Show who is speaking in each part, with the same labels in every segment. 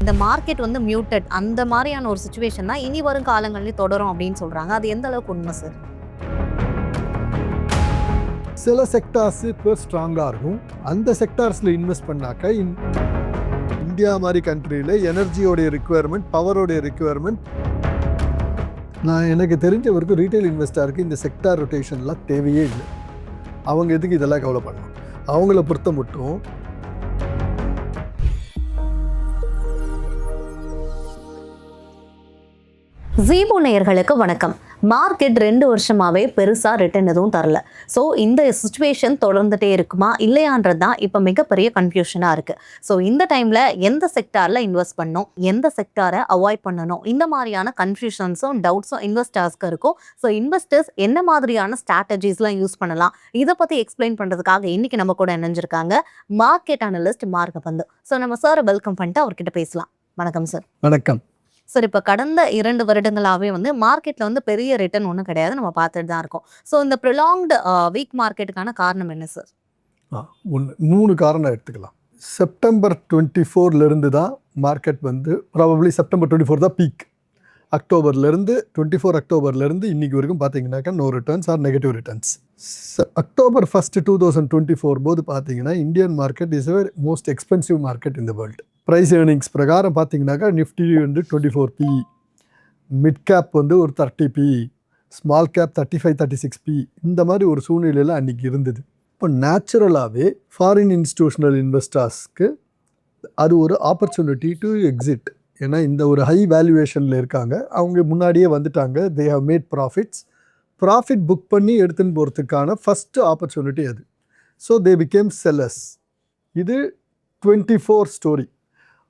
Speaker 1: இந்த மார்க்கெட் வந்து மியூட்டட் அந்த மாதிரியான ஒரு சுச்சுவேஷன் தான் இனி வரும் காலங்களில் தொடரும் அப்படின்னு சொல்றாங்க. அது எந்த அளவுக்கு உண்மை சார்?
Speaker 2: சில செக்டார்ஸ் இப்போ ஸ்ட்ராங்காக இருக்கும். அந்த செக்டார்ஸில் இன்வெஸ்ட் பண்ணாக்க இந்தியா மாதிரி கண்ட்ரியில் எனர்ஜியோடைய ரிக்குவயர்மெண்ட், பவரோடைய ரிக்குவயர்மெண்ட், நான் எனக்கு தெரிஞ்ச வரைக்கும் ரீட்டைல் இன்வெஸ்டருக்கு இந்த செக்டார் ரொட்டேஷன்லாம் தேவையே இல்லை. அவங்க எதுக்கு இதெல்லாம் கவலைப்படணும்? அவங்கள பொறுத்த மட்டும்
Speaker 1: ஜீபோ நேயர்களுக்கு வணக்கம். மார்க்கெட் 2 வருஷமாவே பெருசா ரிட்டர்ன் எதுவும் தரல. ஸோ இந்த சுச்சுவேஷன் தொடர்ந்துட்டே இருக்குமா இல்லையான்றது தான் இப்போ மிகப்பெரிய கன்ஃபியூஷனா இருக்கு. ஸோ இந்த டைம்ல எந்த செக்டார்ல இன்வெஸ்ட் பண்ணணும், எந்த செக்டாரை அவாய்ட் பண்ணணும், இந்த மாதிரியான கன்ஃபியூஷன்ஸும் டவுட்ஸும் இன்வெஸ்டர்ஸ்க்கு இருக்கும். ஸோ இன்வெஸ்டர்ஸ் என்ன மாதிரியான ஸ்ட்ராட்டஜிஸ்லாம் யூஸ் பண்ணலாம், இதை பத்தி எக்ஸ்பிளைன் பண்றதுக்காக இன்னைக்கு நம்ம கூட இணைஞ்சிருக்காங்க மார்க்கெட் அனலிஸ்ட் மார்கபந்து. ஸோ நம்ம சார் வெல்கம் பண்ணிட்டு அவர்கிட்ட பேசலாம். வணக்கம் சார்.
Speaker 2: வணக்கம்
Speaker 1: சார். இப்போ கடந்த 2 வருடங்களாகவே வந்து மார்க்கெட்டில் வந்து பெரிய ரிட்டர்ன் ஒன்றும் கிடையாது, நம்ம பார்த்துட்டு தான் இருக்கோம். ஸோ இந்த ப்ரொலாங்டு வீக் மார்க்கெட்டுக்கான காரணம் என்ன சார்?
Speaker 2: 3 காரணம் எடுத்துக்கலாம். செப்டம்பர் 24 தான் மார்க்கெட் வந்து ப்ராபப்ளி செப்டம்பர் 24 தான் பீக். அக்டோபர்லேருந்து 24 அக்டோபர்லேருந்து இன்றைக்கி வரைக்கும் பார்த்தீங்கன்னாக்கா no returns or negative returns. October 1 2024 போது பார்த்தீங்கன்னா Indian market is a most expensive market in the world. Price earnings பிரகாரம் பார்த்தீங்கன்னாக்கா நிஃப்டி வந்து 24 PE, மிட் கேப் வந்து ஒரு 30 PE, ஸ்மால் கேப் 35-36 PE. இந்த மாதிரி ஒரு சூழ்நிலையில் அன்றைக்கி இருந்தது. இப்போ நேச்சுரலாகவே ஃபாரின் இன்ஸ்டிடியூஷனல் இன்வெஸ்டர்ஸ்க்கு அது ஒரு ஆப்பர்ச்சுனிட்டி டு எக்ஸிட். ஏன்னா இந்த ஒரு ஹை வேல்யூவேஷனில் இருக்காங்க, அவங்க முன்னாடியே வந்துட்டாங்க, they have made profit book பண்ணி எடுத்துன்னு போகிறதுக்கான ஃபஸ்ட்டு ஆப்பர்ச்சுனிட்டி அது. So they become sellers. இது 24 ஸ்டோரி.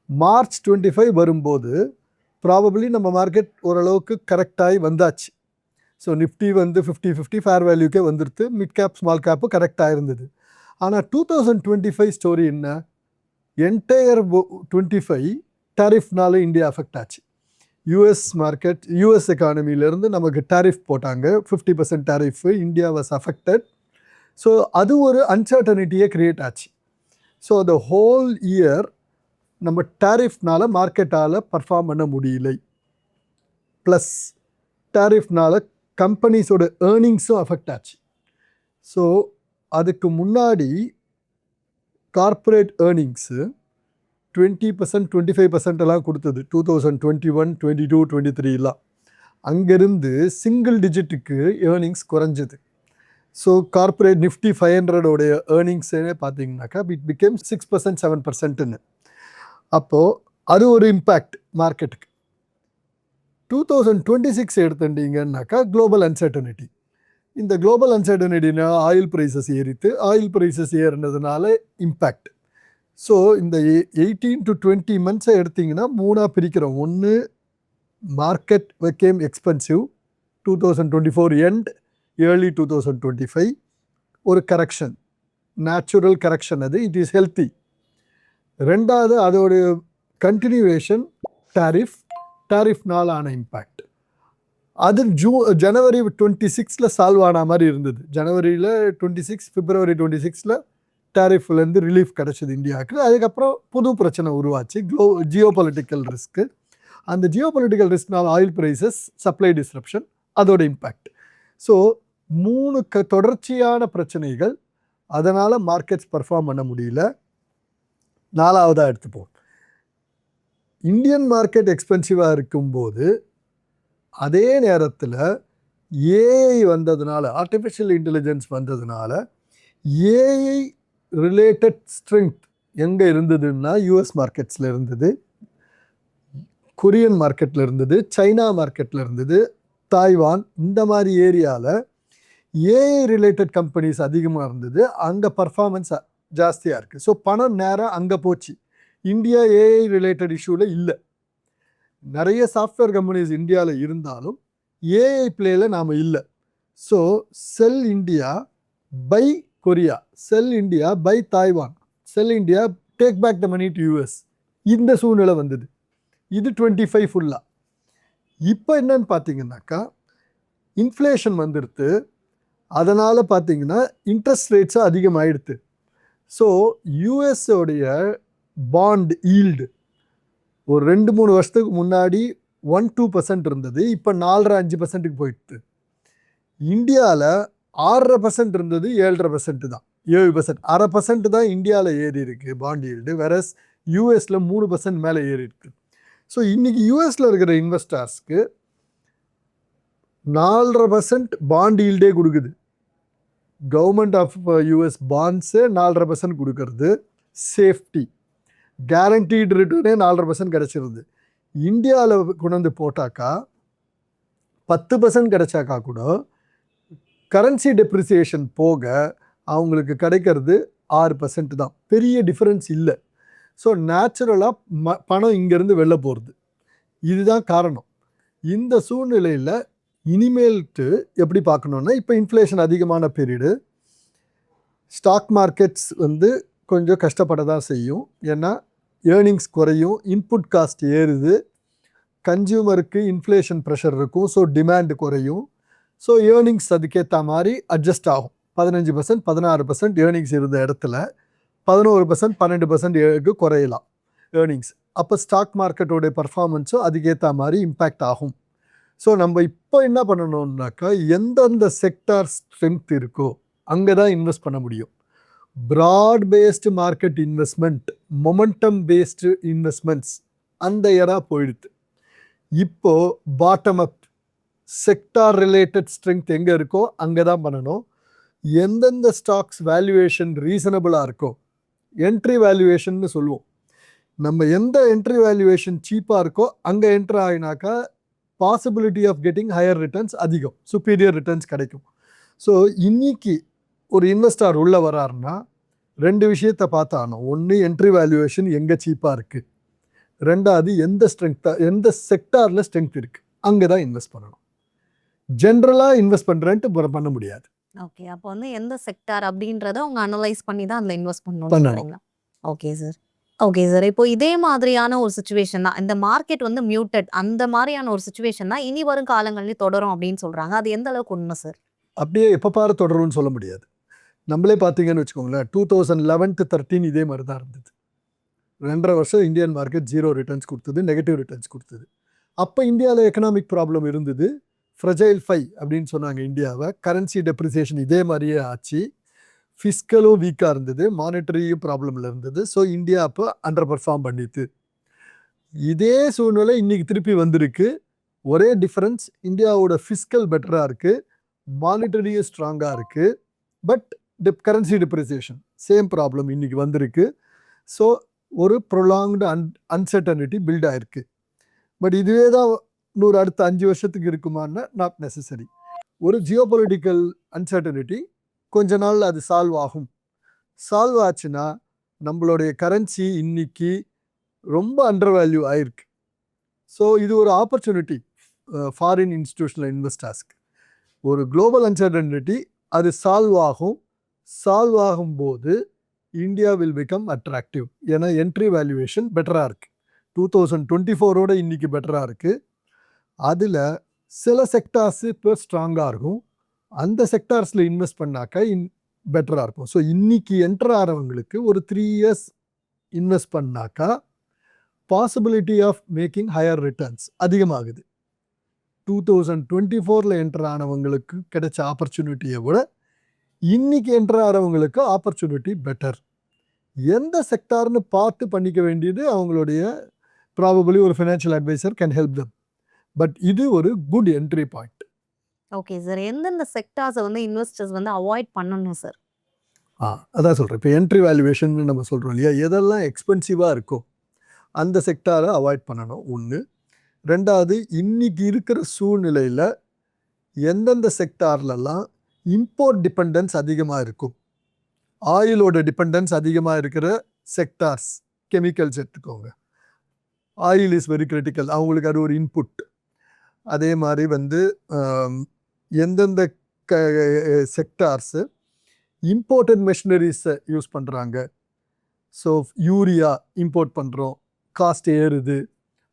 Speaker 2: மார்ச் 25 வரும்போது ப்ராபப்ளி நம்ம மார்க்கெட் ஓரளவுக்கு கரெக்டாகி வந்தாச்சு. ஸோ நிஃப்டி வந்து 50-50 ஃபேர் வேல்யூக்கே வந்துடுது, மிட் கேப் ஸ்மால் கேப்பு கரெக்டாக இருந்தது. ஆனால் 2025 ஸ்டோரி என்ன? என்டையர் 25 டேரிஃப்னால இந்தியா அஃபெக்ட் ஆச்சு. யூஎஸ் எக்கானமியிலேருந்து நமக்கு டேரிஃப் போட்டாங்க, 50% tariff. India was affected. So அது ஒரு அன்சர்டனிட்டியே க்ரியேட் ஆச்சு. ஸோ த ஹோல் இயர் நம்ம டேரிஃப்னால் மார்க்கெட்டால் பர்ஃபார்ம் பண்ண முடியலை. ப்ளஸ் டேரிஃப்னால் கம்பெனிஸோட ஏர்னிங்ஸும் அஃபெக்ட் ஆச்சு. ஸோ அதுக்கு முன்னாடி கார்ப்பரேட் ஏர்னிங்ஸு 20%, 25% எல்லாம் கொடுத்தது 2021, 22, 23 அங்கேருந்து சிங்கிள் டிஜிட்டுக்கு ஏர்னிங்ஸ் குறைஞ்சது. ஸோ கார்ப்பரேட் நிஃப்டி 500 ஏர்னிங்ஸே பார்த்தீங்கன்னாக்கா இட் பிகேம் 6%, 7%. அப்போது அது ஒரு இம்பேக்ட் மார்க்கெட்டுக்கு. 2026 எடுத்துட்டீங்கன்னாக்கா குளோபல் அன்சர்டனிட்டி. இந்த குளோபல் அன்சர்டனிட்டினா ஆயில் ப்ரைஸஸ் ஏறினதுனால இம்பேக்ட். ஸோ இந்த 18 to 20 months எடுத்திங்கன்னா 3ஆக பிரிக்கிறோம். ஒன்று market became expensive 2024 end, early 2025 ஒரு கரெக்ஷன், நேச்சுரல் கரெக்ஷன், அது இட் இஸ் ஹெல்த்தி. ரெண்டாவது அதோடைய கண்டினியூவேஷன் டேரிஃப்னால் ஆன இம்பேக்ட். அது ஜனவரி 26 சால்வ் ஆன மாதிரி இருந்தது. ஜனவரியில் 26, பிப்ரவரி 26 டேரிஃப்லேருந்து ரிலீஃப் கிடச்சிது இந்தியாவுக்கு. அதுக்கப்புறம் புது பிரச்சனை உருவாச்சு, ஜியோ பொலிட்டிக்கல் ரிஸ்க்கு. அந்த ஜியோ பொலிட்டிக்கல் ரிஸ்க்னால் ஆயில் ப்ரைஸஸ், சப்ளை டிஸ்ரப்ஷன், அதோட இம்பேக்ட். ஸோ 3 தொடர்ச்சியான பிரச்சனைகள், அதனால் மார்க்கெட்ஸ் பர்ஃபார்ம் பண்ண முடியல. 4வதாக எடுத்துப்போம். இந்தியன் மார்க்கெட் எக்ஸ்பென்சிவாக இருக்கும்போது அதே நேரத்தில் ஏஐ வந்ததுனால, ஆர்டிஃபிஷியல் இன்டெலிஜென்ஸ் வந்ததுனால ஏஐ ரிலேட்டட் ஸ்ட்ரென்த் எங்கே இருந்ததுன்னா யூஎஸ் மார்க்கெட்ஸில் இருந்தது, கொரியன் மார்க்கெட்டில் இருந்தது, சைனா மார்க்கெட்டில் இருந்தது, தாய்வான். இந்த மாதிரி ஏரியாவில் ஏஐ ரிலேட்டட் கம்பெனிஸ் அதிகமாக இருந்தது, அங்கே பர்ஃபார்மன்ஸ் ஜாஸ்தியாக இருக்குது. ஸோ பணம் நேரம் அங்கே போச்சு. இந்தியா ஏஐ ரிலேட்டட் இஷ்யூவில் இல்லை. நிறைய சாஃப்ட்வேர் கம்பெனிஸ் இந்தியாவில் இருந்தாலும் ஏஐ பிளேயில் நாம் இல்லை. So sell India buy Korea, sell India buy Taiwan, sell India take back the money to US. இந்த சூழ்நிலை வந்தது. இது 25 ஃபுல்லாக. இப்போ என்னன்னு பார்த்தீங்கன்னாக்கா இன்ஃப்ளேஷன் வந்துடுது. அதனால் பார்த்தீங்கன்னா இன்ட்ரெஸ்ட் ரேட்ஸும் அதிகமாகிடுது. ஸோ யூஎஸோடைய பாண்ட் ஈல்டு ஒரு 2-3 வருஷத்துக்கு முன்னாடி 1-2% இருந்தது, இப்போ 4.5%க்கு போயிடுது. இந்தியாவில் 6.5% இருந்தது, 7.5% தான், 7%, 0.5% தான் இந்தியாவில் ஏறி இருக்கு பாண்ட் ஈல்டு. வேறஸ் யூஎஸில் 3% மேலே ஏறி இருக்கு. ஸோ இன்னைக்கு யூஎஸில் இருக்கிற இன்வெஸ்டர்ஸ்க்கு 4.5% பாண்ட் ஈல்டே கொடுக்குது. கவர்மெண்ட் ஆஃப் யூஎஸ் பாண்ட்ஸே 4.5% கொடுக்கறது, சேஃப்டி கேரண்டீடு ரிட்டர்னே 4.5% கிடச்சிருது. இந்தியாவில் கொண்டு வந்து போட்டாக்கா 10% கிடைச்சாக்கா கூட கரன்சி டெப்ரிசியேஷன் போக அவங்களுக்கு கிடைக்கிறது 6% தான். பெரிய டிஃப்ரென்ஸ் இல்லை. ஸோ நேச்சுரலாக பணம் இங்கேருந்து வெளில போகிறது. இதுதான் காரணம். இந்த சூழ்நிலையில் இனிமேல்ட்டு எப்படி பார்க்கணுன்னா, இப்போ இன்ஃப்ளேஷன் அதிகமான பீரியடு, ஸ்டாக் மார்க்கெட்ஸ் வந்து கொஞ்சம் கஷ்டப்பட தான் செய்யும். ஏன்னா ஏர்னிங்ஸ் குறையும், இன்புட் காஸ்ட் ஏறுது, கன்சியூமருக்கு இன்ஃப்ளேஷன் ப்ரெஷர் இருக்கும், ஸோ டிமாண்ட் குறையும். ஸோ ஏர்னிங்ஸ் அதுக்கேற்ற மாதிரி அட்ஜஸ்ட் ஆகும். 15%, 16% ஏர்னிங்ஸ் இருந்த இடத்துல 11%, 12% குறையலாம் ஏர்னிங்ஸ். அப்போ ஸ்டாக் மார்க்கெட்டோடைய பர்ஃபார்மன்ஸும் அதுக்கேற்ற மாதிரி இம்பேக்ட் ஆகும். ஸோ நம்ம இப்போ என்ன பண்ணணும்னாக்கா, எந்தெந்த செக்டார் ஸ்ட்ரென்த் இருக்கோ அங்கே தான் இன்வெஸ்ட் பண்ண முடியும். Broad based market investment, momentum based investments அந்த எரா போயிடுது. இப்போது bottom up sector related strength எங்கே இருக்கோ அங்கே தான் பண்ணணும். எந்தெந்த ஸ்டாக்ஸ் வேல்யூவேஷன் ரீசனபிளாக இருக்கோ, என்ட்ரி வேல்யூவேஷன்னு சொல்லுவோம், நம்ம எந்த என்ட்ரி வேல்யூவேஷன் சீப்பாக இருக்கோ அங்கே என்ட்ரி ஆகினாக்கா possibility of getting higher returns அதிகம், சுப்பீரியர் ரிட்டர்ன்ஸ் கிடைக்கும். ஸோ இன்னைக்கு ஒரு இன்வெஸ்டார் உள்ளே வராருன்னா 2 விஷயத்தை பார்த்தானோ. ஒன்று, என்ட்ரி வேல்யூவேஷன் எங்கே சீப்பாக இருக்குது. 2வது, எந்த செக்டாரில் ஸ்ட்ரென்த் இருக்குது அங்கே தான் இன்வெஸ்ட் பண்ணணும். ஜென்ரலாக இன்வெஸ்ட் பண்ணுறேன்ட்டு பண்ண முடியாது.
Speaker 1: ஓகே, அப்போ வந்து எந்த செக்டார் அப்படின்றத அவங்க அனலைஸ் பண்ணி தான் அதில் இன்வெஸ்ட் பண்ணணும். Okay sir. ஓகே சார், இப்போ இதே மாதிரியான ஒரு சுச்சுவேஷன் தான், இந்த மார்க்கெட் வந்து மியூட்டட், அந்த மாதிரியான ஒரு சுச்சுவேஷன் தான் இனி வரும் காலங்களில் தொடரும் அப்படின்னு சொல்கிறாங்க. அது எந்த அளவுக்கு உண்மை சார்?
Speaker 2: அப்படியே எப்போ பாரு தொடரும்னு சொல்ல முடியாது. நம்மளே பார்த்தீங்கன்னு வச்சுக்கோங்களேன், 2011-13 இதே மாதிரி தான் இருந்தது. 2.5 வருஷம் இந்தியன் மார்க்கெட் 0 ரிட்டர்ன்ஸ் கொடுத்தது, நெகட்டிவ் ரிட்டர்ன்ஸ் கொடுத்தது. அப்போ இந்தியாவில் எக்கனாமிக் ப்ராப்ளம் இருந்தது, ஃப்ரெஜைல் 5 அப்படின்னு சொன்னாங்க இந்தியாவை. கரன்சி டெப்ரிசியேஷன் இதே மாதிரியே ஆச்சு, ஃபிஸ்கலும் வீக்காக இருந்தது, மானிட்டரியும் ப்ராப்ளமில் இருந்தது. ஸோ இந்தியா அப்போ அண்டர் பர்ஃபார்ம் பண்ணிட்டு, இதே சூழ்நிலை இன்றைக்கி திருப்பி வந்திருக்கு. ஒரே டிஃப்ரென்ஸ், இந்தியாவோட ஃபிஸ்கல் பெட்டராக இருக்குது, மானிட்டரியும் ஸ்ட்ராங்காக இருக்குது. But currency depreciation same problem இன்றைக்கி வந்திருக்கு. ஸோ ஒரு ப்ரொலாங்டு அன்சர்டனிட்டி பில்ட் ஆகிருக்கு. பட் இதுவே தான் அடுத்த 5 வருஷத்துக்கு இருக்குமான்னா நாட் நெசசரி. ஒரு ஜியோபொலிட்டிக்கல் அன்சர்டனிட்டி கொஞ்ச நாள் அது சால்வ் ஆகும். சால்வ் ஆச்சுன்னா நம்மளுடைய கரன்சி இன்னைக்கு ரொம்ப அண்டர் வேல்யூ ஆயிருக்கு. ஸோ இது ஒரு ஆப்பர்ச்சுனிட்டி ஃபாரின் இன்ஸ்டிடியூஷனல் இன்வெஸ்டர்ஸ்க்கு. ஒரு குளோபல் அன்சர்டனிட்டி அது சால்வ் ஆகும். சால்வ் ஆகும்போது இந்தியா வில் பிகம் அட்ராக்டிவ். ஏன்னா என்ட்ரி வேல்யூவேஷன் பெட்டராக இருக்குது, 2024ஓட இன்னைக்கு பெட்டராக இருக்குது. அதில் சில செக்டார்ஸு இப்போ ஸ்ட்ராங்காக இருக்கும், அந்த செக்டார்ஸில் இன்வெஸ்ட் பண்ணாக்கா பெட்டராக இருக்கும். ஸோ இன்றைக்கி என்டர் ஆகிறவங்களுக்கு ஒரு 3 இயர்ஸ் இன்வெஸ்ட் பண்ணாக்கா possibility of making higher returns அதிகமாகுது. 2024 என்டர் ஆனவங்களுக்கு கிடைச்ச ஆப்பர்ச்சுனிட்டியை விட இன்றைக்கி என்டர் ஆகிறவங்களுக்கு ஆப்பர்ச்சுனிட்டி பெட்டர். எந்த செக்டார்னு பார்த்து பண்ணிக்க வேண்டியது அவங்களுடைய ப்ராபபிளி ஒரு financial adviser can help them. But இது ஒரு good entry point.
Speaker 1: Okay sir, எந்தெந்த செக்டார்ஸை வந்து இன்வெஸ்டர்ஸ் வந்து அவாய்ட் பண்ணணும் சார்?
Speaker 2: அதான் சொல்கிறேன். இப்போ என்ட்ரி வேல்யூவேஷன் நம்ம சொல்கிறோம் இல்லையா, எதெல்லாம் எக்ஸ்பென்சிவாக இருக்கோ அந்த செக்டாரை அவாய்ட் பண்ணணும் ஒன்று. 2வது, இன்னைக்கு இருக்கிற சூழ்நிலையில் எந்தெந்த செக்டார்லலாம் இம்போர்ட் டிபெண்டன்ஸ் அதிகமாக இருக்கும், ஆயிலோட டிபெண்டன்ஸ் அதிகமாக இருக்கிற செக்டார்ஸ், கெமிக்கல்ஸ் எடுத்துக்கோங்க. ஆயில் இஸ் வெரி கிரிட்டிக்கல், அவங்களுக்கு அது ஒரு இன்புட். அதே மாதிரி வந்து எந்தெந்த செக்டார்ஸு இம்போர்ட்டட் மெஷினரிஸை யூஸ் பண்ணுறாங்க. ஸோ யூரியா இம்போர்ட் பண்ணுறோம், காஸ்ட் ஏறுது.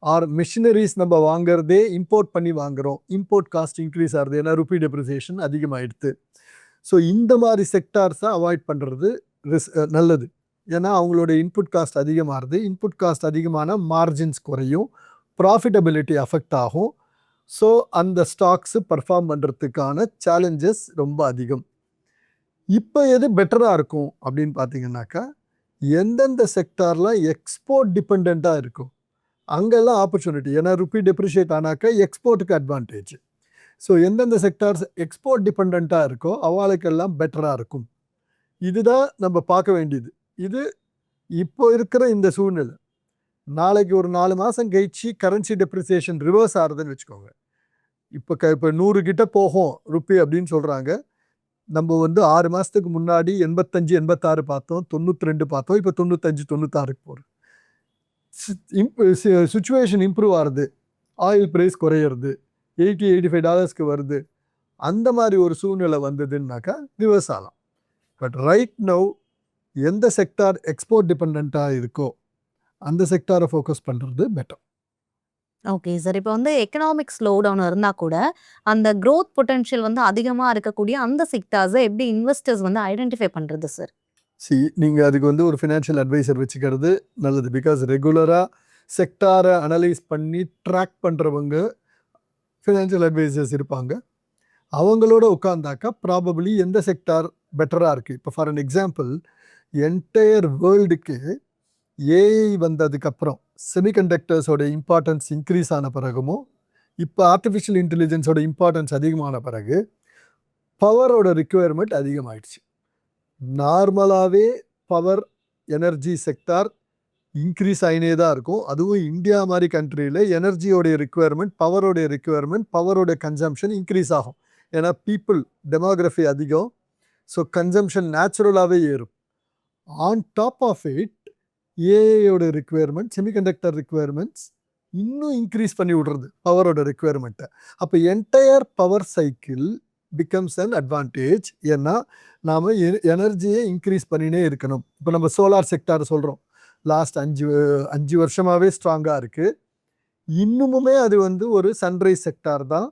Speaker 2: ஆர் மிஷினரிஸ் நம்ம வாங்குறதே இம்போர்ட் பண்ணி வாங்குகிறோம், இம்போர்ட் காஸ்ட் இன்க்ரீஸ் ஆகுது, ஏன்னா ருப்பி டெப்ரிசியேஷன் அதிகமாகிடுது. ஸோ இந்த மாதிரி செக்டார்ஸை அவாய்ட் பண்ணுறது நல்லது. ஏன்னா அவங்களோட இன்புட் காஸ்ட் அதிகமாகுது. இன்புட் காஸ்ட் அதிகமான மார்ஜின்ஸ் குறையும், ப்ராஃபிட்டபிலிட்டி அஃபெக்ட் ஆகும். ஸோ அந்த ஸ்டாக்ஸு பர்ஃபார்ம் பண்ணுறதுக்கான சேலஞ்சஸ் ரொம்ப அதிகம். இப்போ எது பெட்டராக இருக்கும் அப்படின்னு பார்த்தீங்கன்னாக்கா, எந்தெந்த செக்டாரில் எக்ஸ்போர்ட் டிபெண்ட்டாக இருக்கும் அங்கெல்லாம் ஆப்பர்ச்சுனிட்டி. ஏன்னா ருப்பி டெப்ரிஷியேட் ஆனாக்கா எக்ஸ்போர்ட்டுக்கு அட்வான்டேஜ். ஸோ எந்தெந்த செக்டார்ஸ் எக்ஸ்போர்ட் டிபெண்ட்டாக இருக்கோ அவளுக்கெல்லாம் பெட்டராக இருக்கும். இதுதான் நம்ம பார்க்க வேண்டியது. இது இப்போ இருக்கிற இந்த சூழ்நிலை. நாளைக்கு ஒரு 4 மாதம் கழிச்சு கரன்சி டெப்ரிசியேஷன் ரிவர்ஸ் ஆகுதுன்னு வச்சுக்கோங்க. இப்போ இப்போ 100 கிட்ட போகும் ருப்பி அப்படின்னு சொல்கிறாங்க. நம்ம வந்து 6 மாதத்துக்கு முன்னாடி 85 86 பார்த்தோம், 92 பார்த்தோம், இப்போ 95 96க்கு போகிறோம். சுச்சுவேஷன் இம்ப்ரூவ் ஆகுது, ஆயில் ப்ரைஸ் குறையிறது, $80-85க்கு வருது. அந்த மாதிரி ஒரு சூழ்நிலை வந்ததுன்னாக்கா ரிவர்ஸ் ஆகலாம். பட் ரைட் நவ் எந்த செக்டார் எக்ஸ்போர்ட் டிபெண்ட்டாக இருக்கோ அந்த செக்டாரை ஃபோக்கஸ் பண்ணுறது பெட்டர்.
Speaker 1: Okay sir. இப்போ வந்து எக்கனாமிக் ஸ்லோ டவுன் இருந்தால் கூட அந்த க்ரோத் பொட்டன்ஷியல் வந்து அதிகமாக இருக்கக்கூடிய அந்த செக்டார்ஸை எப்படி இன்வெஸ்டர்ஸ் வந்து ஐடென்டிஃபை பண்ணுறது சார்?
Speaker 2: நீங்கள் அதுக்கு வந்து ஒரு ஃபினான்ஷியல் அட்வைசர் வச்சுக்கிறது நல்லது. பிகாஸ் ரெகுலராக செக்டாரை அனலைஸ் பண்ணி ட்ராக் பண்ணுறவங்க ஃபினான்ஷியல் அட்வைசர்ஸ் இருப்பாங்க. அவங்களோட உட்காந்தாக்கா ப்ராபப்ளி எந்த செக்டார் பெட்டராக இருக்குது. இப்போ ஃபார் அன் எக்ஸாம்பிள், என்டையர் வேர்ல்டுக்கு ஏஐ வந்ததுக்கப்புறம் செமிகண்டக்டர்ஸோட இம்பார்ட்டன்ஸ் இன்க்ரீஸ் ஆன பிறகுமோ, இப்போ ஆர்டிஃபிஷியல் இன்டெலிஜென்ஸோட இம்பார்ட்டன்ஸ் அதிகமான பிறகு பவரோட ரிக்குவயர்மெண்ட் அதிகமாகிடுச்சு. நார்மலாகவே பவர் எனர்ஜி செக்டார் இன்க்ரீஸ் ஆகினே தான் இருக்கும். அதுவும் இந்தியா மாதிரி கண்ட்ரியில் எனர்ஜியோடைய ரிக்குவயர்மெண்ட், பவரோடைய ரிக்குவயர்மெண்ட், பவரோட கன்சம்ஷன் இன்க்ரீஸ் ஆகும். ஏன்னா பீப்புள் டெமோகிராஃபி அதிகம். ஸோ கன்சம்ஷன் நேச்சுரலாகவே ஏறும். ஆன் டாப் ஆஃப் இட் ஏஐயோட ரிக்குவயர்மெண்ட், செமிகண்டக்டர் ரிக்குவயர்மெண்ட்ஸ் இன்னும் இன்க்ரீஸ் பண்ணி விடுறது பவரோட ரிக்குவயர்மெண்ட்டை. அப்போ entire power cycle becomes an advantage. ஏன்னா நாம் எனர்ஜியை இன்க்ரீஸ் பண்ணினே இருக்கணும். இப்போ நம்ம சோலார் செக்டார் சொல்கிறோம், லாஸ்ட் 5 வருஷமாகவே ஸ்ட்ராங்காக இருக்குது. இன்னுமுமே அது வந்து ஒரு சன்ரைஸ் செக்டார் தான்.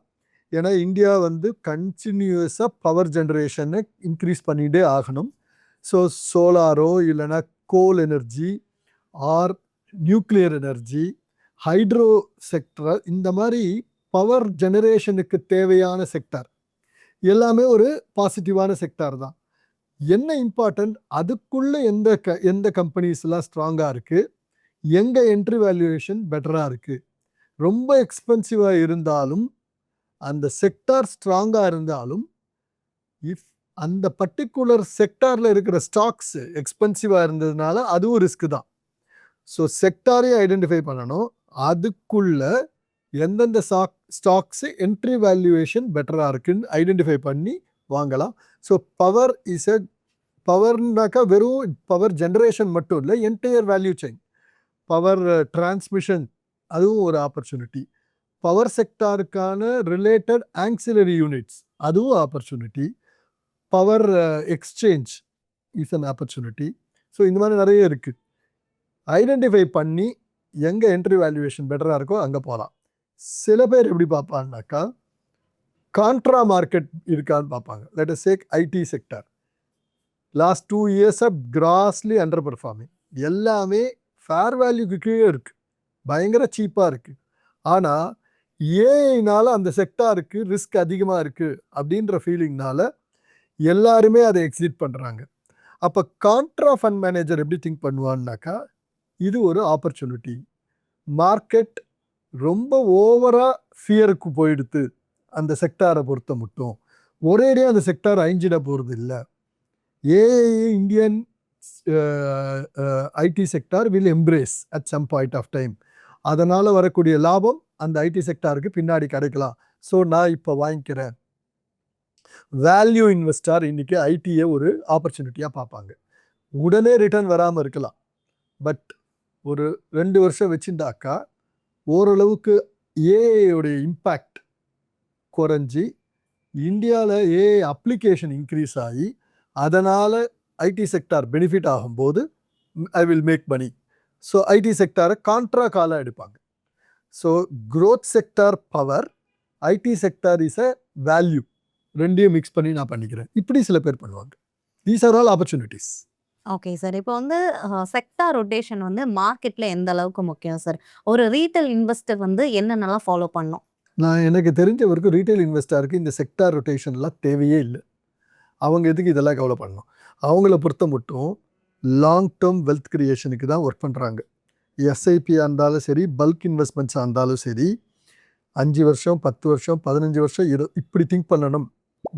Speaker 2: ஏன்னா இந்தியா வந்து கண்டினியூஸாக பவர் ஜென்ரேஷனை இன்க்ரீஸ் பண்ணிகிட்டே ஆகணும். ஸோ சோலாரோ இல்லைனா coal energy or nuclear energy, hydro sector, இந்த மாதிரி பவர் ஜெனரேஷனுக்கு தேவையான செக்டார் எல்லாமே ஒரு பாசிட்டிவான செக்டார் தான். என்ன இம்பார்ட்டன்ட், அதுக்குள்ளே எந்த கம்பெனிஸ்லாம் ஸ்ட்ராங்காக இருக்குது, எங்கே என்ட்ரி வேல்யூவேஷன் பெட்டராக இருக்குது. ரொம்ப எக்ஸ்பென்சிவாக இருந்தாலும் அந்த செக்டார் ஸ்ட்ராங்காக இருந்தாலும் இஃப் அந்த பர்டிகுலர் செக்டாரில் இருக்கிற ஸ்டாக்ஸ் எக்ஸ்பென்சிவாக இருந்ததுனால அதுவும் ரிஸ்க் தான். ஸோ செக்டாரையும் ஐடென்டிஃபை பண்ணணும், அதுக்குள்ள எந்தெந்த ஸ்டாக்ஸு என்ட்ரி வேல்யூவேஷன் பெட்டராக இருக்குன்னு ஐடென்டிஃபை பண்ணி வாங்கலாம். ஸோ பவர்னாக்கா வெறும் பவர் ஜென்ரேஷன் மட்டும் இல்லை, entire value chain, power transmission அதுவும் ஒரு ஆப்பர்ச்சுனிட்டி. பவர் செக்டாருக்கான ரிலேட்டட் ஆக்சிலரி யூனிட்ஸ் அதுவும் opportunity. Power exchange is an opportunity. So இந்த மாதிரி நிறைய இருக்குது. ஐடென்டிஃபை பண்ணி எங்கே என்ட்ரி வேல்யூவேஷன் பெட்டராக இருக்கோ அங்கே போகலாம். சில பேர் எப்படி பார்ப்பாங்கனாக்கா கான்ட்ரா மார்க்கெட் இருக்கான்னு பார்ப்பாங்க. Let us take IT sector. Last 2 இயர்ஸாக கிராஸ்லி அண்டர் பெர்ஃபார்மிங். எல்லாமே ஃபேர் வேல்யூக்கு கீழே இருக்குது, பயங்கர சீப்பாக இருக்குது. ஆனால் ஏஐனால அந்த செக்டாருக்கு ரிஸ்க் அதிகமாக இருக்குது அப்படின்ற ஃபீலிங்னால எல்லாருமே அதை எக்ஸிட் பண்ணுறாங்க. அப்போ கான்ட்ரா ஃபண்ட் மேனேஜர் எப்படி திங்க் பண்ணுவான்னாக்கா, இது ஒரு ஆப்பர்ச்சுனிட்டி. மார்க்கெட் ரொம்ப ஓவராக ஃபியருக்கு போயிடுத்து அந்த செக்டாரை பொறுத்த மட்டும், ஒரேடியாக அந்த செக்டார் அழிஞ்சிட போகிறது இல்லை. AI Indian IT sector will embrace at some point of time. அதனால் வரக்கூடிய லாபம் அந்த ஐடி செக்டாருக்கு பின்னாடி கிடைக்கலாம். ஸோ நான் இப்போ வாங்கிக்கிறேன். வேல்யூ இன்வெஸ்டார் இன்றைக்கி ஐடியை ஒரு ஆப்பர்ச்சுனிட்டியாக பார்ப்பாங்க. உடனே ரிட்டர்ன் வராமல் இருக்கலாம், பட் ஒரு 2 வருஷம் வச்சுட்டாக்கா ஓரளவுக்கு ஏஐயோடைய இம்பேக்ட் குறைஞ்சி இந்தியாவில் ஏஐ அப்ளிகேஷன் இன்க்ரீஸ் ஆகி அதனால் ஐடி செக்டார் பெனிஃபிட் ஆகும்போது I will make money. So IT செக்டாரை கான்ட்ரா காலாக எடுப்பாங்க. So growth sector power, IT sector is a value, ரெண்டையும் மிக்ஸ் பண்ணி நான் பண்ணிக்கிறேன். இப்படி சில பேர் பண்ணுவாங்க. These are all opportunities.
Speaker 1: Okay sir. இப்போ வந்து செக்டார் ரொட்டேஷன் வந்து மார்க்கெட்ல எந்த அளவுக்கு முக்கியம் சார்? ஒரு ரீட்டெயில் இன்வெஸ்டர் வந்து என்னென்னலாம் ஃபாலோ பண்ணணும்?
Speaker 2: நான் எனக்கு தெரிஞ்ச வரைக்கும் ரீட்டைல் இன்வெஸ்டருக்கு இந்த செக்டார் ரொட்டேஷன்லாம் தேவையே இல்ல. அவங்க எதுக்கு இதெல்லாம் கவலை பண்ணணும்? அவங்கள பொறுத்த மட்டும் லாங் டெர்ம் வெல்த் கிரியேஷனுக்கு தான் ஒர்க் பண்றாங்க. எஸ்ஐபியா இருந்தாலும் சரி, பல்க் இன்வெஸ்ட்மெண்ட்ஸா இருந்தாலும் சரி, 5 வருஷம், 10 வருஷம், 15 வருஷம் இப்படி திங்க் பண்ணணும்.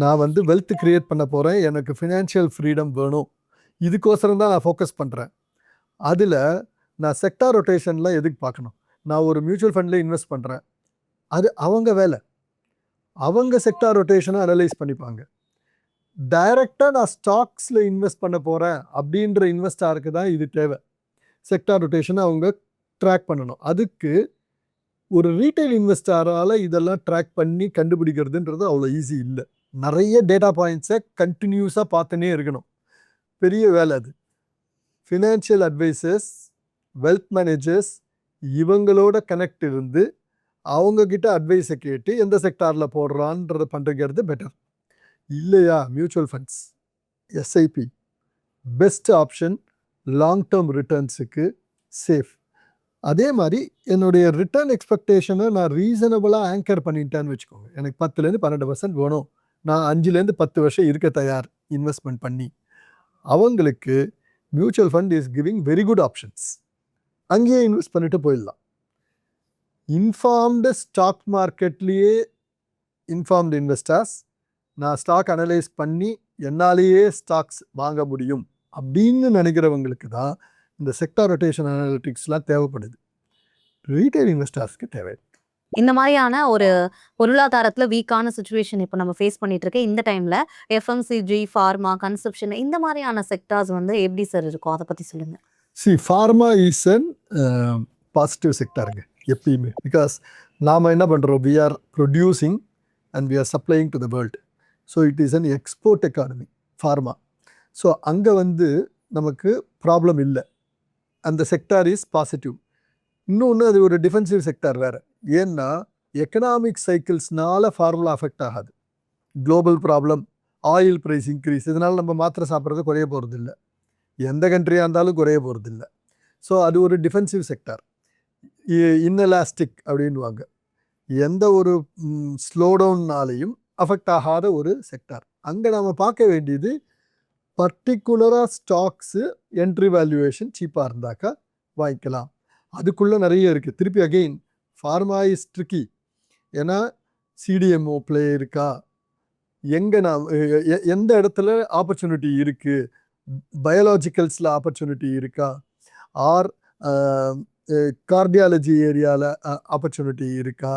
Speaker 2: நான் வந்து வெல்த் கிரியேட் பண்ண போறேன். எனக்கு ஃபினான்ஷியல் ஃப்ரீடம் வேணும். இதுக்கோசரம் தான் நான் ஃபோக்கஸ் பண்றேன். அதுல நான் செக்டார் ரொட்டேஷன்லாம் எதுக்கு பார்க்கணும்? நான் ஒரு மியூச்சுவல் ஃபண்ட்ல இன்வெஸ்ட் பண்றேன். அது அவங்க வேலை. அவங்க செக்டார் ரொட்டேஷனை அனலைஸ் பண்ணிப்பாங்க. டைரக்டா நான் ஸ்டாக்ஸ்ல இன்வெஸ்ட் பண்ண போறேன் அப்படின்ற இன்வெஸ்டாருக்கு தான் இது தேவை. செக்டார் ரொட்டேஷனை அவங்க ட்ராக் பண்ணணும். அதுக்கு ஒரு ரீட்டைல் இன்வெஸ்டரால இதெல்லாம் ட்ராக் பண்ணி கண்டுபிடிக்கிறதுன்றது அவ்வளோ ஈஸி இல்லை. நிறைய டேட்டா பாயிண்ட்ஸை கண்டினியூஸாக பார்த்துனே இருக்கணும். பெரிய வேலை அது. ஃபினான்ஷியல் அட்வைசர்ஸ், வெல்த் மேனேஜர்ஸ் இவங்களோட கனெக்ட் இருந்து அவங்கக்கிட்ட அட்வைஸை கேட்டு எந்த செக்டாரில் போடுறான்றதை பண்ணுறது பெட்டர். இல்லையா mutual funds, SIP best option. Long term ரிட்டர்ன்ஸுக்கு சேஃப். அதே மாதிரி என்னுடைய ரிட்டர்ன் எக்ஸ்பெக்டேஷனை நான் ரீசனபிளாக ஆங்கர் பண்ணிட்டேன்னு வச்சுக்கோங்க. எனக்கு 10லேருந்து 12% வேணும், நான் 5லேருந்து 10 வருஷம் இருக்க தயார் இன்வெஸ்ட்மெண்ட் பண்ணி. அவங்களுக்கு mutual fund is giving very good options. அங்கேயே இன்வெஸ்ட் பண்ணிட்டு போயிடலாம். இன்ஃபார்ம்டு ஸ்டாக் மார்க்கெட்லேயே இன்ஃபார்ம்டு இன்வெஸ்டர்ஸ், நான் ஸ்டாக் அனலைஸ் பண்ணி என்னாலேயே ஸ்டாக்ஸ் வாங்க முடியும் அப்படின்னு நினைக்கிறவங்களுக்கு தான் இந்த செக்டார் ரொட்டேஷன் அனாலிட்டிக்ஸ்லாம் தேவைப்படுது. ரீட்டைல் இன்வெஸ்டர்ஸ்க்கு தேவை.
Speaker 1: இந்த மாதிரியான ஒரு பொருளாதாரத்துல வீக்கான சிச்சுவேஷன் இப்போ நம்ம ஃபேஸ் பண்ணிட்டு இருக்க இந்த டைம்ல எஃப்எம்சிஜி, ஃபார்மா, கன்சப்ஷன் இந்த மாதிரியான செக்டார்ஸ் வந்து எப்படி சார் இருக்கும்? அதை பத்தி சொல்லுங்க.
Speaker 2: ஃபார்மா இஸ் அன் பாசிட்டிவ் செக்டாருங்க எப்பயுமே. பிகாஸ் நாம் என்ன பண்ணுறோம், we are producing and we are supplying to the world. So it is an export economy pharma. So அங்கே வந்து நமக்கு ப்ராப்ளம் இல்லை. அந்த செக்டார் இஸ் பாசிட்டிவ். இன்னொன்று அது ஒரு டிஃபென்சிவ் செக்டார் வேறு. ஏன்னா எக்கனாமிக் சைக்கிள்ஸ்னால ஃபார்முலா அஃபெக்ட் ஆகாது. Global problem, oil price increase, இதனால் நம்ம மாத்திரை சாப்பிட்றது குறைய போகிறது இல்லை. எந்த கண்ட்ரியாக இருந்தாலும் குறைய போகிறது இல்லை. ஸோ அது ஒரு டிஃபென்சிவ் செக்டார். இன்எலாஸ்டிக் அப்படின்வாங்க. எந்த ஒரு ஸ்லோடவுன்னாலையும் அஃபெக்ட் ஆகாத ஒரு செக்டார். அங்கே நாம் பார்க்க வேண்டியது பர்டிகுலராக ஸ்டாக்ஸு என்ட்ரி வேல்யூவேஷன் சீப்பாக இருந்தாக்கா வாங்கிக்கலாம். அதுக்குள்ளே நிறைய இருக்குது. திருப்பி அகெயின் ஃபார்மா இஸ் ட்ரிக்கி. ஏன்னா சிடிஎம்ஓ பிளே இருக்கா, எங்கே நான் எந்த இடத்துல ஆப்பர்ச்சுனிட்டி இருக்குது, பயாலஜிக்கல்ஸில் ஆப்பர்ச்சுனிட்டி இருக்கா, ஆர் கார்டியாலஜி ஏரியாவில் ஆப்பர்ச்சுனிட்டி இருக்கா,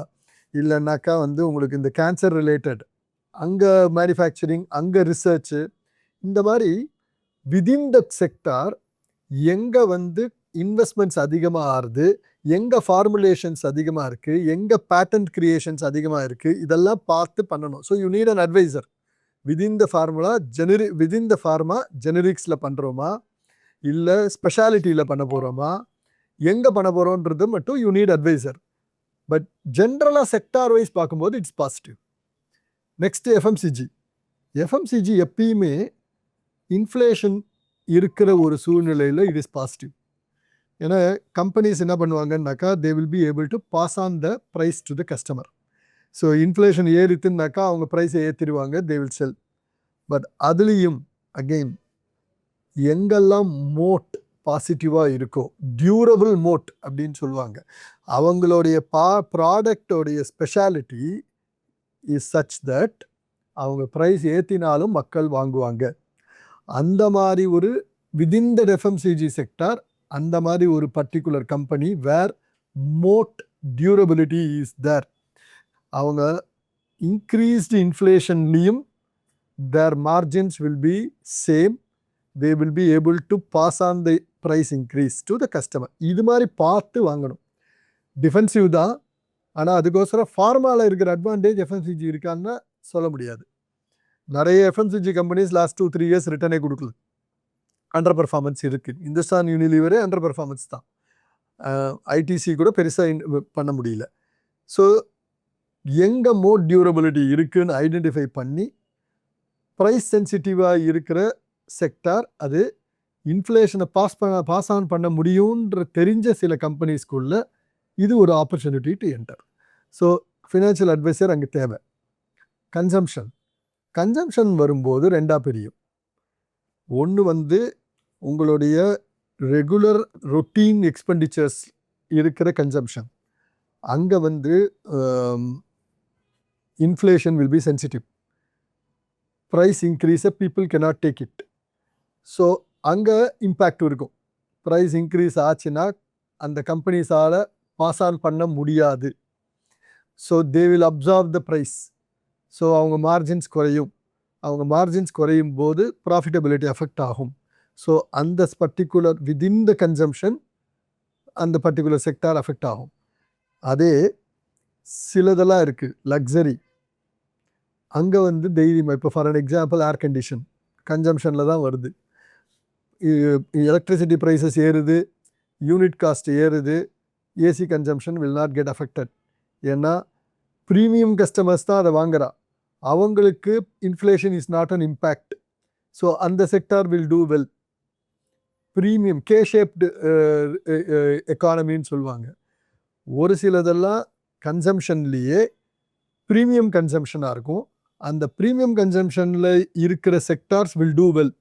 Speaker 2: இல்லைன்னாக்கா வந்து உங்களுக்கு இந்த கேன்சர் ரிலேட்டட் அங்கே மேனுஃபேக்சரிங், அங்கே ரிசர்ச்சு, இந்த மாதிரி விதின் த செக்டார் எங்கே வந்து இன்வெஸ்ட்மெண்ட்ஸ் அதிகமாக ஆகுது, எங்கே ஃபார்முலேஷன்ஸ் அதிகமாக இருக்குது, எங்கே பேட்டன்ட் கிரியேஷன்ஸ் அதிகமாக இருக்குது, இதெல்லாம் பார்த்து பண்ணணும். So you need an advisor. Within the formula within the pharma ஜெனரிக்ஸில் பண்ணுறோமா இல்லை ஸ்பெஷாலிட்டியில் பண்ண போகிறோமா, எங்கே பண்ண போகிறோன்றது மட்டும் யூ நீட் அட்வைசர். பட் ஜென்ரலாக செக்டார் வைஸ் பார்க்கும்போது இட்ஸ் பாசிட்டிவ். நெக்ஸ்ட்டு எஃப்எம்சிஜி எப்பயுமே இன்ஃப்ளேஷன் இருக்கிற ஒரு சூழ்நிலையில் இட் இஸ் பாசிட்டிவ். ஏன்னா கம்பெனிஸ் என்ன பண்ணுவாங்கன்னாக்கா they will be able to pass on the price to the customer. So inflation ஏறித்துனாக்கா அவங்க ப்ரைஸை ஏற்றிடுவாங்க, தே வில் செல். பட் அதுலேயும் அகெயின் எங்கெல்லாம் மோட் பாசிட்டிவாக இருக்கோ, டியூரபிள் மோட் அப்படின்னு சொல்லுவாங்க, அவங்களுடைய ப்ராடக்டோடைய ஸ்பெஷாலிட்டி இஸ் சச் தட் அவங்க ப்ரைஸ் ஏற்றினாலும் மக்கள் வாங்குவாங்க. அந்த மாதிரி ஒரு விதின் த எஃப்எம்சிஜி செக்டார், அந்த மாதிரி ஒரு particular company where moat durability is there. அவங்க இன்க்ரீஸ்டு இன்ஃப்ளேஷன்லேயும் their margins will be same. they will be able to pass on the price increase to the customer. இது மாதிரி பார்த்து வாங்கணும். டிஃபென்சிவ் தான், ஆனால் அதுக்கோசரம் ஃபார்மாவில் இருக்கிற அட்வான்டேஜ் எஃப்எம்சிஜி இருக்கான்னு சொல்ல முடியாது. நிறைய எஃப்எம்சிஜி கம்பெனிஸ் லாஸ்ட் 2-3 இயர்ஸ் ரிட்டர்னே கொடுக்கல, அண்டர் பர்ஃபார்மன்ஸ் இருக்குது. இந்துஸ்தான் யூனிலீவரே அண்டர் பர்ஃபார்மன்ஸ் தான். ஐடிசி கூட பெருசாக பண்ண முடியல. ஸோ எங்கே மோர் டியூரபிலிட்டி இருக்குன்னு ஐடென்டிஃபை பண்ணி ப்ரைஸ் சென்சிட்டிவாக இருக்கிற செக்டார் அது இன்ஃப்ளேஷனை பாஸ் ஆன் பண்ண முடியுன்ற தெரிஞ்ச சில கம்பெனிஸ்குள்ள இது ஒரு opportunity to enter. So financial advisor அங்கே தேவை. கன்சம்ஷன் வரும்போது ரெண்டாக பிரியும். ஒன்று வந்து உங்களுடைய ரெகுலர் ரொட்டீன் எக்ஸ்பெண்டிச்சர்ஸ் இருக்கிற கன்சம்ஷன். அங்கே வந்து inflation will be sensitive. Price இன்க்ரீஸை people cannot take it. So அங்கே இம்பேக்ட் இருக்கும். ப்ரைஸ் இன்க்ரீஸ் ஆச்சுன்னா அந்த கம்பெனிஸால் பாஸ் ஆன் பண்ண முடியாது. So they will absorb the price. So அவங்க மார்ஜின்ஸ் குறையும் போது ப்ராஃபிட்டபிலிட்டி அஃபெக்ட் ஆகும். ஸோ அந்த பர்டிகுலர் விதின் த கன்சம்ஷன் அந்த பர்டிகுலர் செக்டார் அஃபெக்ட் ஆகும். அதே சிலதெல்லாம் இருக்குது லக்ஸரி, அங்கே வந்து தைரியமாக இப்போ for an example air condition கன்சம்ஷனில் தான் வருது. எலக்ட்ரிசிட்டி ப்ரைஸஸ் ஏறுது, யூனிட் காஸ்ட் ஏறுது, AC consumption will not get affected. ஏன்னா ப்ரீமியம் கஸ்டமர்ஸ் தான் அதை வாங்குறா, அவங்களுக்கு inflation is not an impact. So அந்த sector will do well. Premium K shaped எக்கானமின்னு சொல்லுவாங்க. ஒரு சிலதெல்லாம் கன்சம்ஷன்லேயே ப்ரீமியம் கன்சம்ஷனாக இருக்கும். அந்த ப்ரீமியம் கன்சம்ஷனில் இருக்கிற sectors will do well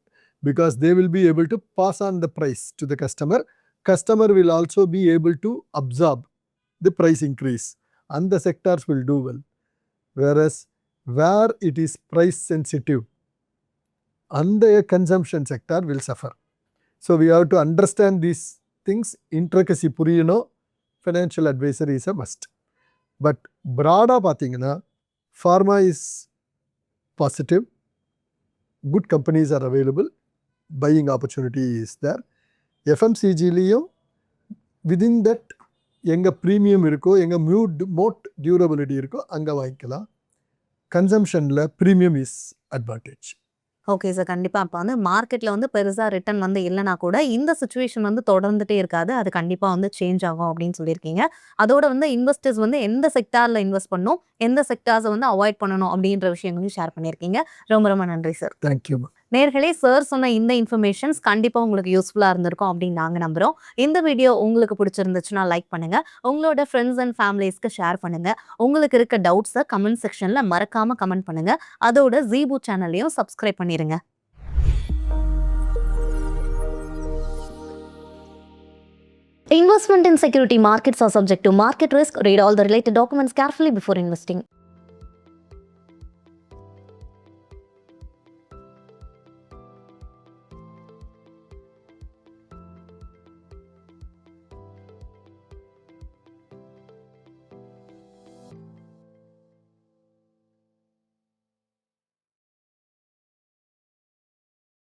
Speaker 2: because they will be able to pass on the price to the customer. Customer will also be able to absorb the price increase. அந்த sectors will do well. Whereas where it is price sensitive, அந்த consumption sector will suffer. So we have to understand these things. Intricacy புரியணும். Financial advisor is a must. But ப்ராடாக பார்த்தீங்கன்னா pharma is positive, good companies are available, buying opportunity is there. எஃப்எம்சிஜிலையும் within that எங்கே premium இருக்கோ, எங்கே moat durability இருக்கோ அங்கே வாங்கிக்கலாம். கன்சம்ஷனில் premium is advantage.
Speaker 1: Okay sir, கண்டிப்பாக இப்போ வந்து மார்க்கெட்டில் வந்து பெருசாக ரிட்டர்ன் வந்து இல்லைனா கூட இந்த சுச்சுவேஷன் வந்து தொடர்ந்துட்டே இருக்காது, அது கண்டிப்பாக வந்து சேஞ்ச் ஆகும் அப்படின்னு சொல்லியிருக்கீங்க. அதோட வந்து இன்வெஸ்டர்ஸ் வந்து எந்த செக்டாரில் இன்வெஸ்ட் பண்ணணும், எந்த செக்டார்ஸை வந்து அவாய்ட் பண்ணணும் அப்படின்ற விஷயங்களையும் ஷேர் பண்ணியிருக்கீங்க. ரொம்ப ரொம்ப நன்றி சார்.
Speaker 2: தேங்க்யூ.
Speaker 1: நேர்களே, சார் சொன்ன இந்த இன்ஃபர்மேஷன்ஸ் கண்டிப்பாக உங்களுக்கு யூஸ்ஃபுல்லாக இருந்திருக்கும் அப்படின்னு நாங்கள் நம்புகிறோம். இந்த வீடியோ உங்களுக்கு பிடிச்சிருந்துச்சுன்னா லைக் பண்ணுங்கள், உங்களோட ஃப்ரெண்ட்ஸ் அண்ட் ஃபேமிலிஸ்க்கு ஷேர் பண்ணுங்கள். உங்களுக்கு இருக்க டவுட்ஸை கமெண்ட் செக்ஷனில் மறக்காமல் கமெண்ட் பண்ணுங்கள். அதோட ஜீபூ சேனல்லையும் சப்ஸ்கிரைப் பண்ணிடுங்க. Investment in security markets are subject to market risk. Read all the related documents carefully before investing.